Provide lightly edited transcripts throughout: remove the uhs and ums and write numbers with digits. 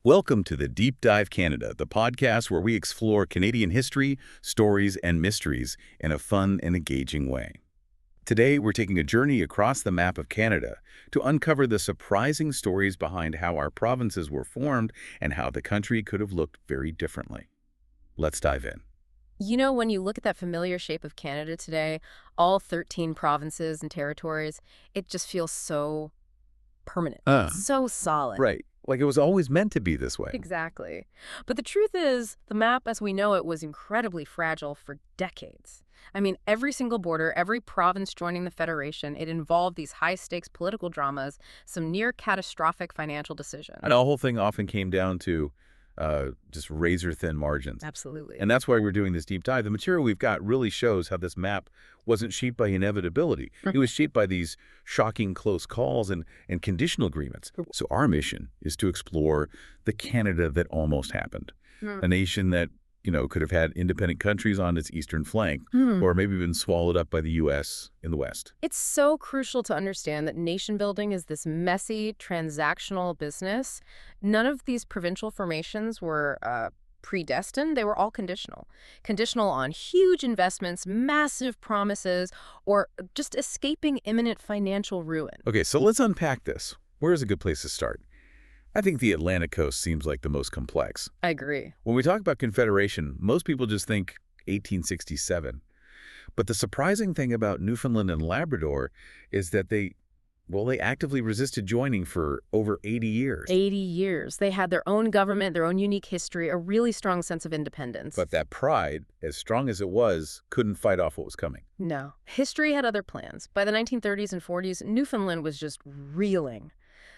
Welcome to the Deep Dive Canada, the podcast where we explore Canadian history, stories, and mysteries in a fun and engaging way. Today, we're taking a journey across the map of Canada to uncover the surprising stories behind how our provinces were formed and how the country could have looked very differently. Let's dive in. You know, when you look at that familiar shape of Canada today, all 13 provinces and territories, it just feels so permanent, so solid. Right. Like it was always meant to be this way. Exactly. But the truth is, the map as we know it was incredibly fragile for decades. I mean, every single border, every province joining the Federation, it involved these high-stakes political dramas, some near-catastrophic financial decisions. And the whole thing often came down to just razor-thin margins. Absolutely. And that's why we're doing this deep dive. The material we've got really shows how this map wasn't shaped by inevitability. It was shaped by these shocking close calls and conditional agreements. So our mission is to explore the Canada that almost happened. A nation that, could have had independent countries on its eastern flank, or maybe been swallowed up by the U.S. in the west. It's so crucial to understand that nation building is this messy, transactional business. None of these provincial formations were predestined. They were all conditional. Conditional on huge investments, massive promises, or just escaping imminent financial ruin. Okay, so let's unpack this. Where's a good place to start? I think the Atlantic coast seems like the most complex. I agree. When we talk about Confederation, most people just think 1867. But the surprising thing about Newfoundland and Labrador is that they actively resisted joining for over 80 years. 80 years. They had their own government, their own unique history, a really strong sense of independence. But that pride, as strong as it was, couldn't fight off what was coming. No. History had other plans. By the 1930s and 40s, Newfoundland was just reeling.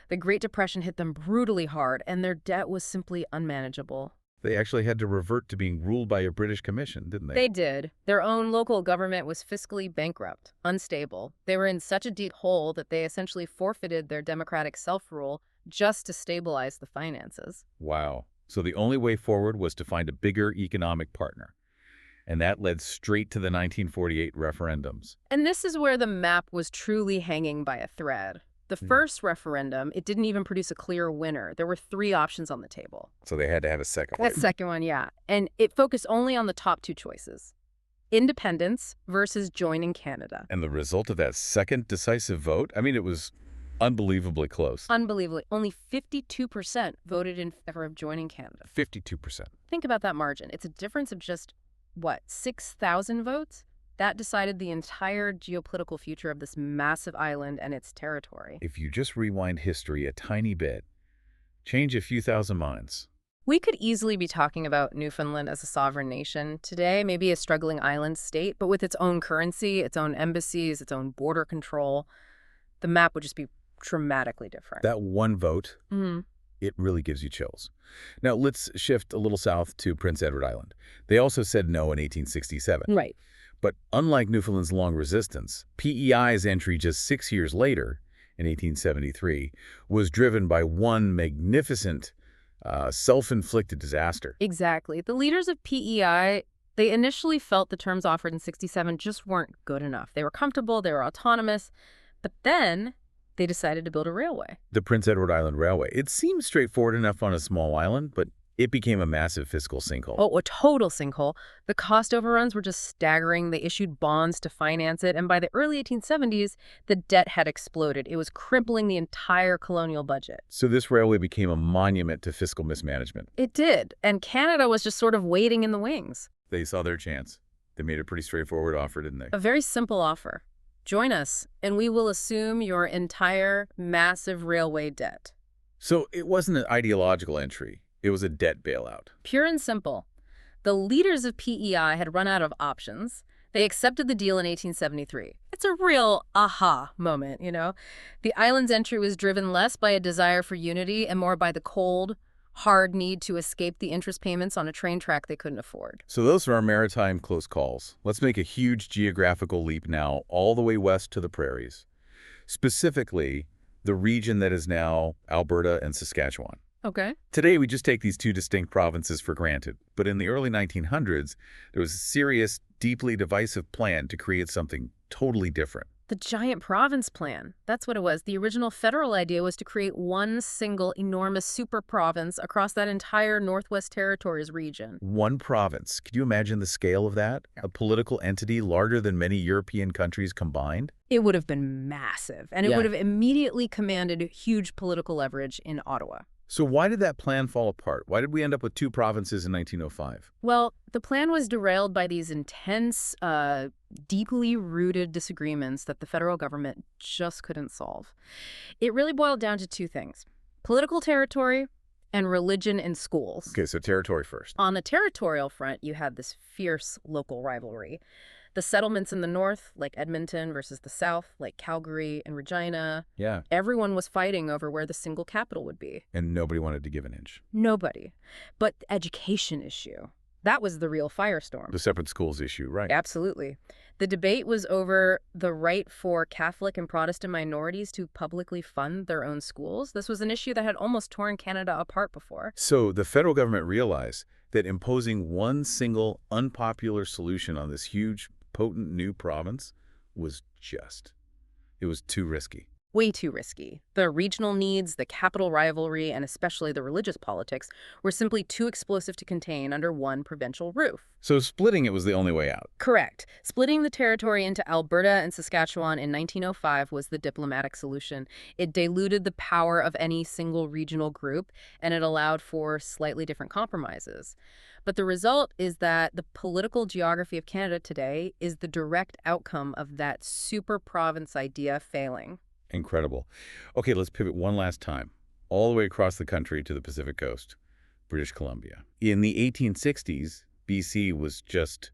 The Great Depression hit them brutally hard, and their debt was simply unmanageable. They actually had to revert to being ruled by a British commission, didn't they? They did. Their own local government was fiscally bankrupt, unstable. They were in such a deep hole that they essentially forfeited their democratic self-rule just to stabilize the finances. Wow. So the only way forward was to find a bigger economic partner. And that led straight to the 1948 referendums. And this is where the map was truly hanging by a thread. The first referendum, it didn't even produce a clear winner. There were 3 options on the table. So they had to have a second one. That second one, yeah. And it focused only on the top 2 choices. Independence versus joining Canada. And the result of that second decisive vote, it was unbelievably close. Unbelievably. Only 52% voted in favor of joining Canada. 52%. Think about that margin. It's a difference of just, 6,000 votes? That decided the entire geopolitical future of this massive island and its territory. If you just rewind history a tiny bit, change a few thousand minds. We could easily be talking about Newfoundland as a sovereign nation today, maybe a struggling island state, but with its own currency, its own embassies, its own border control, the map would just be dramatically different. That one vote, it really gives you chills. Now, let's shift a little south to Prince Edward Island. They also said no in 1867. Right. But unlike Newfoundland's long resistance, PEI's entry just 6 years later, in 1873, was driven by one magnificent, self-inflicted disaster. Exactly. The leaders of PEI, they initially felt the terms offered in 67 just weren't good enough. They were comfortable, they were autonomous, but then they decided to build a railway. The Prince Edward Island Railway. It seemed straightforward enough on a small island, but it became a massive fiscal sinkhole. Oh, a total sinkhole. The cost overruns were just staggering. They issued bonds to finance it, and by the early 1870s, the debt had exploded. It was crippling the entire colonial budget. So this railway became a monument to fiscal mismanagement. It did, and Canada was just sort of waiting in the wings. They saw their chance. They made a pretty straightforward offer, didn't they? A very simple offer. Join us, and we will assume your entire massive railway debt. So it wasn't an ideological entry. It was a debt bailout. Pure and simple. The leaders of PEI had run out of options. They accepted the deal in 1873. It's a real aha moment, The island's entry was driven less by a desire for unity and more by the cold, hard need to escape the interest payments on a train track they couldn't afford. So those are our maritime close calls. Let's make a huge geographical leap now all the way west to the prairies. Specifically, the region that is now Alberta and Saskatchewan. Okay. Today, we just take these 2 distinct provinces for granted. But in the early 1900s, there was a serious, deeply divisive plan to create something totally different. The giant province plan. That's what it was. The original federal idea was to create one single enormous super province across that entire Northwest Territories region. One province. Could you imagine the scale of that? A political entity larger than many European countries combined? It would have been massive, and it would have immediately commanded huge political leverage in Ottawa. So why did that plan fall apart? Why did we end up with two provinces in 1905? Well, the plan was derailed by these intense, deeply rooted disagreements that the federal government just couldn't solve. It really boiled down to two things: political territory and religion in schools. Okay, so territory first. On the territorial front, you had this fierce local rivalry. The settlements in the north, like Edmonton, versus the south, like Calgary and Regina. Yeah. Everyone was fighting over where the single capital would be. And nobody wanted to give an inch. Nobody. But the education issue, that was the real firestorm. The separate schools issue, right. Absolutely. The debate was over the right for Catholic and Protestant minorities to publicly fund their own schools. This was an issue that had almost torn Canada apart before. So the federal government realized that imposing one single unpopular solution on this huge, potent new province was it was too risky. Way too risky. The regional needs, the capital rivalry, and especially the religious politics were simply too explosive to contain under one provincial roof. So splitting it was the only way out. Correct. Splitting the territory into Alberta and Saskatchewan in 1905 was the diplomatic solution. It diluted the power of any single regional group, and it allowed for slightly different compromises. But the result is that the political geography of Canada today is the direct outcome of that super province idea failing. Incredible. Okay, let's pivot one last time, all the way across the country to the Pacific Coast, British Columbia. In the 1860s, BC was just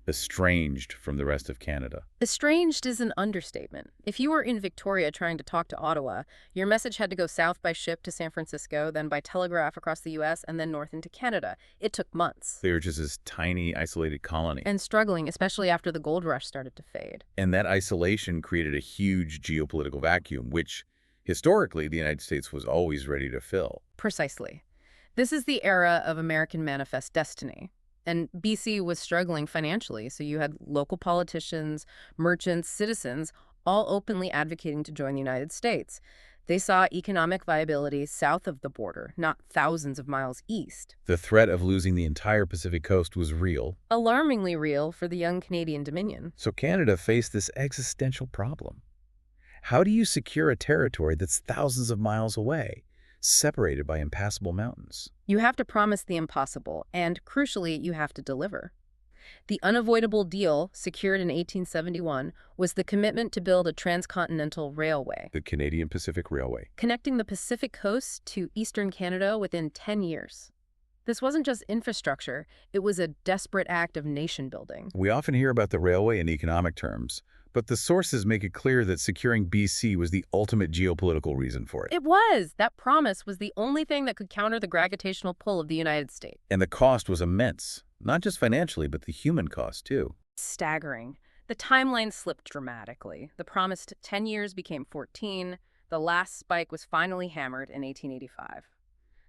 estranged from the rest of Canada. Estranged is an understatement. If you were in Victoria trying to talk to Ottawa, your message had to go south by ship to San Francisco, then by telegraph across the U.S., and then north into Canada. It took months. They were just this tiny, isolated colony. And struggling, especially after the gold rush started to fade. And that isolation created a huge geopolitical vacuum, which, historically, the United States was always ready to fill. Precisely. This is the era of American manifest destiny. And BC was struggling financially, so you had local politicians, merchants, citizens, all openly advocating to join the United States. They saw economic viability south of the border, not thousands of miles east. The threat of losing the entire Pacific coast was real. Alarmingly real for the young Canadian Dominion. So Canada faced this existential problem. How do you secure a territory that's thousands of miles away, separated by impassable mountains? You have to promise the impossible, and crucially, you have to deliver. The unavoidable deal, secured in 1871, was the commitment to build a transcontinental railway. The Canadian Pacific Railway. Connecting the Pacific coast to eastern Canada within 10 years. This wasn't just infrastructure, it was a desperate act of nation building. We often hear about the railway in economic terms, but the sources make it clear that securing BC was the ultimate geopolitical reason for it. It was! That promise was the only thing that could counter the gravitational pull of the United States. And the cost was immense. Not just financially, but the human cost, too. Staggering. The timeline slipped dramatically. The promised 10 years became 14. The last spike was finally hammered in 1885.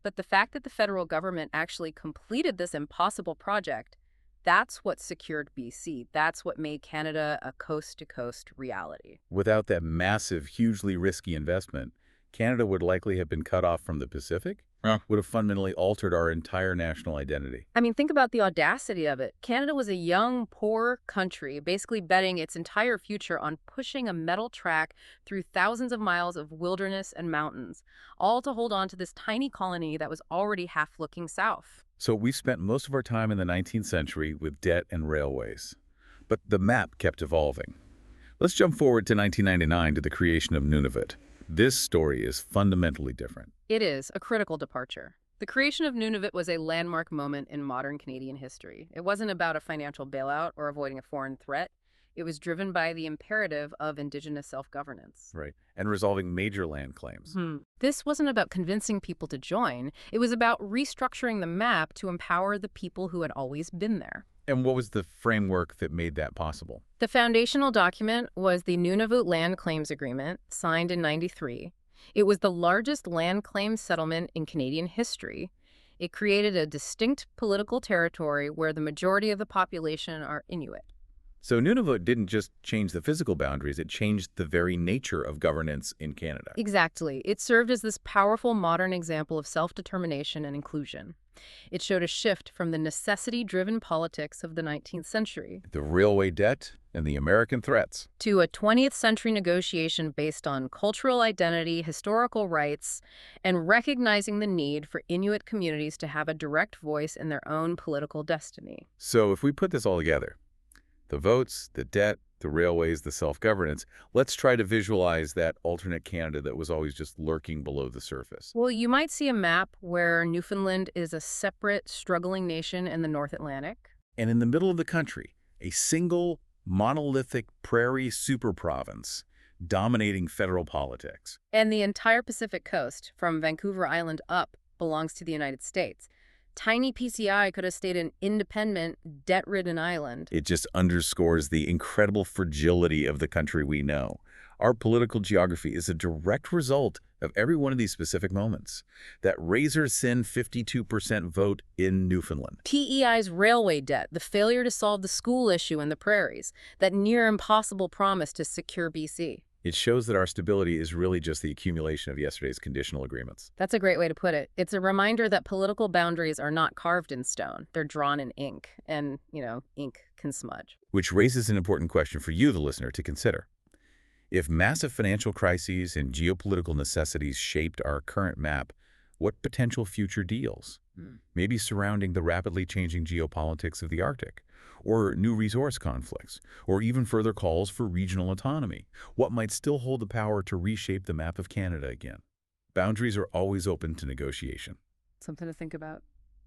But the fact that the federal government actually completed this impossible project, that's what secured BC. That's what made Canada a coast-to-coast reality. Without that massive, hugely risky investment, Canada would likely have been cut off from the Pacific, would have fundamentally altered our entire national identity. I mean, think about the audacity of it. Canada was a young, poor country, basically betting its entire future on pushing a metal track through thousands of miles of wilderness and mountains, all to hold on to this tiny colony that was already half looking south. So we spent most of our time in the 19th century with debt and railways. But the map kept evolving. Let's jump forward to 1999 to the creation of Nunavut. This story is fundamentally different. It is a critical departure. The creation of Nunavut was a landmark moment in modern Canadian history. It wasn't about a financial bailout or avoiding a foreign threat. It was driven by the imperative of Indigenous self-governance. Right, and resolving major land claims. This wasn't about convincing people to join. It was about restructuring the map to empower the people who had always been there. And what was the framework that made that possible? The foundational document was the Nunavut Land Claims Agreement, signed in '93. It was the largest land claim settlement in Canadian history. It created a distinct political territory where the majority of the population are Inuit. So Nunavut didn't just change the physical boundaries, it changed the very nature of governance in Canada. Exactly. It served as this powerful modern example of self-determination and inclusion. It showed a shift from the necessity-driven politics of the 19th century The railway debt and the American threats. to a 20th century negotiation based on cultural identity, historical rights, and recognizing the need for Inuit communities to have a direct voice in their own political destiny. So if we put this all together, the votes, the debt, the railways, the self-governance, let's try to visualize that alternate Canada that was always just lurking below the surface. Well, you might see a map where Newfoundland is a separate, struggling nation in the North Atlantic. And in the middle of the country, a single monolithic prairie superprovince dominating federal politics. And the entire Pacific coast, from Vancouver Island up, belongs to the United States. Tiny PCI could have stayed an independent, debt-ridden island. It just underscores the incredible fragility of the country we know. Our political geography is a direct result of every one of these specific moments. That razor-thin 52% vote in Newfoundland. PEI's railway debt, the failure to solve the school issue in the prairies, that near-impossible promise to secure BC. It shows that our stability is really just the accumulation of yesterday's conditional agreements. That's a great way to put it. It's a reminder that political boundaries are not carved in stone. They're drawn in ink, and, ink can smudge. Which raises an important question for you, the listener, to consider. If massive financial crises and geopolitical necessities shaped our current map, what potential future deals? Maybe surrounding the rapidly changing geopolitics of the Arctic, or new resource conflicts, or even further calls for regional autonomy. What might still hold the power to reshape the map of Canada again? Boundaries are always open to negotiation. Something to think about.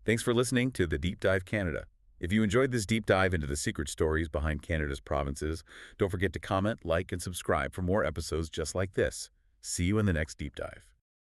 Thanks for listening to The Deep Dive Canada. If you enjoyed this deep dive into the secret stories behind Canada's provinces, don't forget to comment, like, and subscribe for more episodes just like this. See you in the next deep dive.